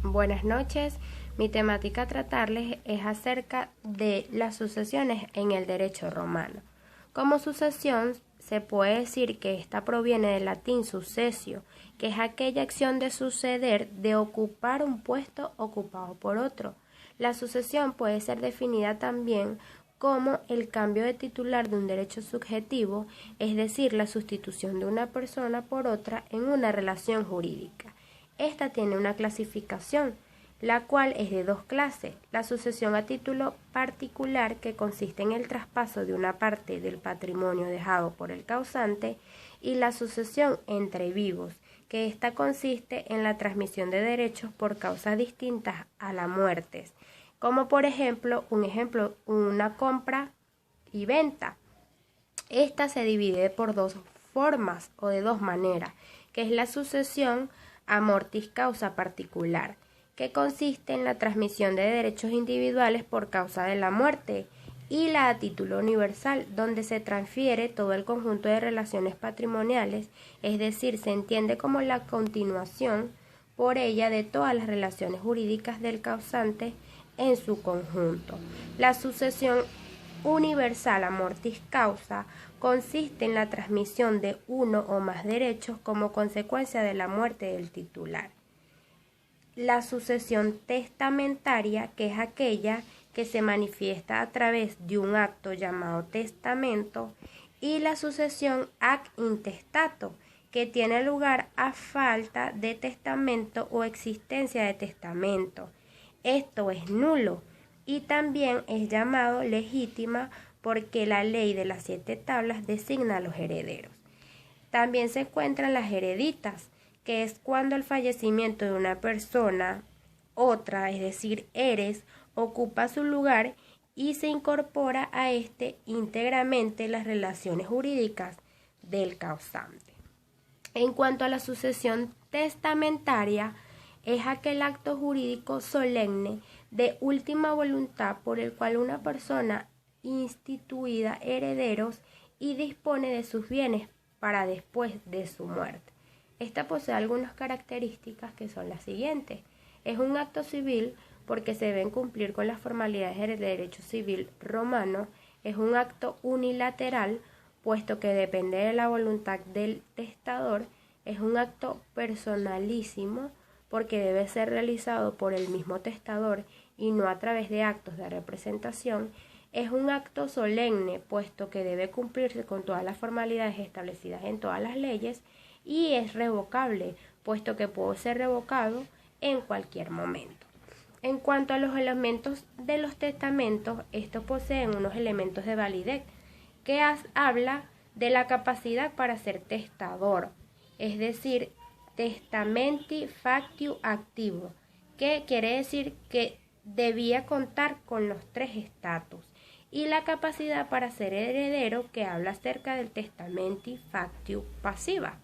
Buenas noches. Mi temática a tratarles es acerca de las sucesiones en el derecho romano. Como sucesión, se puede decir que esta proviene del latín sucesio, que es aquella acción de suceder, de ocupar un puesto ocupado por otro. La sucesión puede ser definida también como el cambio de titular de un derecho subjetivo, es decir, la sustitución de una persona por otra en una relación jurídica. Esta tiene una clasificación, la cual es de dos clases: la sucesión a título particular, que consiste en el traspaso de una parte del patrimonio dejado por el causante, y la sucesión entre vivos, que ésta consiste en la transmisión de derechos por causas distintas a la muerte, como por ejemplo, una compra y venta. Esta se divide por dos formas o de dos maneras, que es la sucesión a mortis causa particular, que consiste en la transmisión de derechos individuales por causa de la muerte, y la a título universal, donde se transfiere todo el conjunto de relaciones patrimoniales, es decir, se entiende como la continuación por ella de todas las relaciones jurídicas del causante en su conjunto. La sucesión universal a mortis causa consiste en la transmisión de uno o más derechos como consecuencia de la muerte del titular. La sucesión testamentaria, que es aquella que se manifiesta a través de un acto llamado testamento, y la sucesión ac intestato, que tiene lugar a falta de testamento o existencia de testamento. Esto es nulo y también es llamado legítima porque la ley de las 7 tablas designa a los herederos. También se encuentran las hereditas, que es cuando el fallecimiento de una persona, otra, es decir, heres, ocupa su lugar y se incorpora a este íntegramente las relaciones jurídicas del causante. En cuanto a la sucesión testamentaria, es aquel acto jurídico solemne de última voluntad por el cual una persona instituida herederos y dispone de sus bienes para después de su muerte. Esta posee algunas características que son las siguientes. Es un acto civil porque se deben cumplir con las formalidades del derecho civil romano. Es un acto unilateral puesto que depende de la voluntad del testador. Es un acto personalísimo porque debe ser realizado por el mismo testador y no a través de actos de representación. Es un acto solemne, puesto que debe cumplirse con todas las formalidades establecidas en todas las leyes, y es revocable, puesto que puede ser revocado en cualquier momento. En cuanto a los elementos de los testamentos, estos poseen unos elementos de validez, que habla de la capacidad para ser testador, es decir, testamenti factiu activo, que quiere decir que debía contar con los 3 estatus, y la capacidad para ser heredero, que habla acerca del testamenti factiu passiva.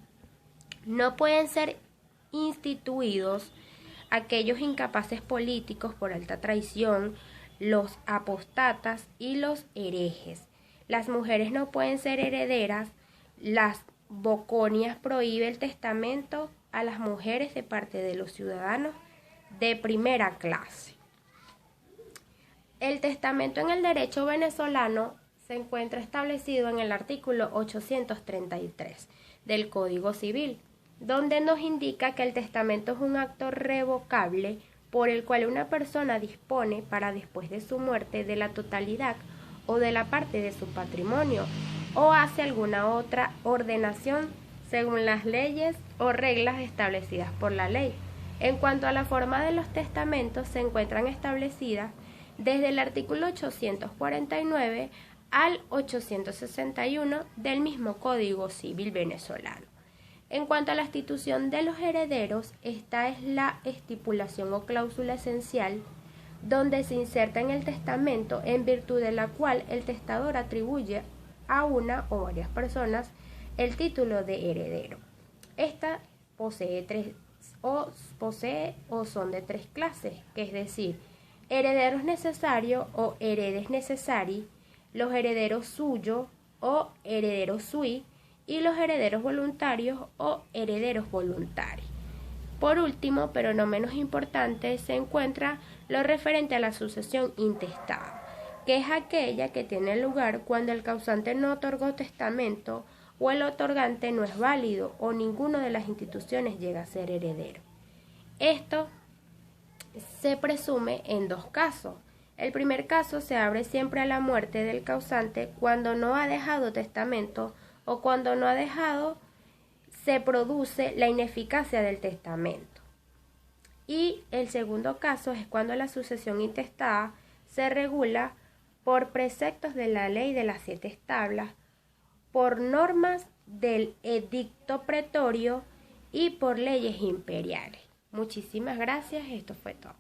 No pueden ser instituidos aquellos incapaces políticos por alta traición, los apostatas y los herejes. Las mujeres no pueden ser herederas. Las Boconias prohíbe el testamento a las mujeres de parte de los ciudadanos de primera clase. El testamento en el derecho venezolano se encuentra establecido en el artículo 833 del Código Civil, donde nos indica que el testamento es un acto revocable por el cual una persona dispone para después de su muerte de la totalidad o de la parte de su patrimonio, o hace alguna otra ordenación según las leyes o reglas establecidas por la ley. En cuanto a la forma de los testamentos, se encuentran establecidas desde el artículo 849 al 861 del mismo Código Civil venezolano. En cuanto a la institución de los herederos, esta es la estipulación o cláusula esencial donde se inserta en el testamento, en virtud de la cual el testador atribuye a una o varias personas el título de heredero. Esta posee o son de 3 clases, que es decir, herederos necesarios o heredes necessari, los herederos suyo o herederos sui, y los herederos voluntarios o herederos voluntarios. Por último, pero no menos importante, se encuentra lo referente a la sucesión intestada, que es aquella que tiene lugar cuando el causante no otorgó testamento o el otorgante no es válido o ninguno de las instituciones llega a ser heredero. Esto se presume en dos casos. El primer caso se abre siempre a la muerte del causante cuando no ha dejado testamento o cuando no ha dejado, se produce la ineficacia del testamento. Y el segundo caso es cuando la sucesión intestada se regula por preceptos de la ley de las 7 tablas, por normas del edicto pretorio y por leyes imperiales. Muchísimas gracias, esto fue todo.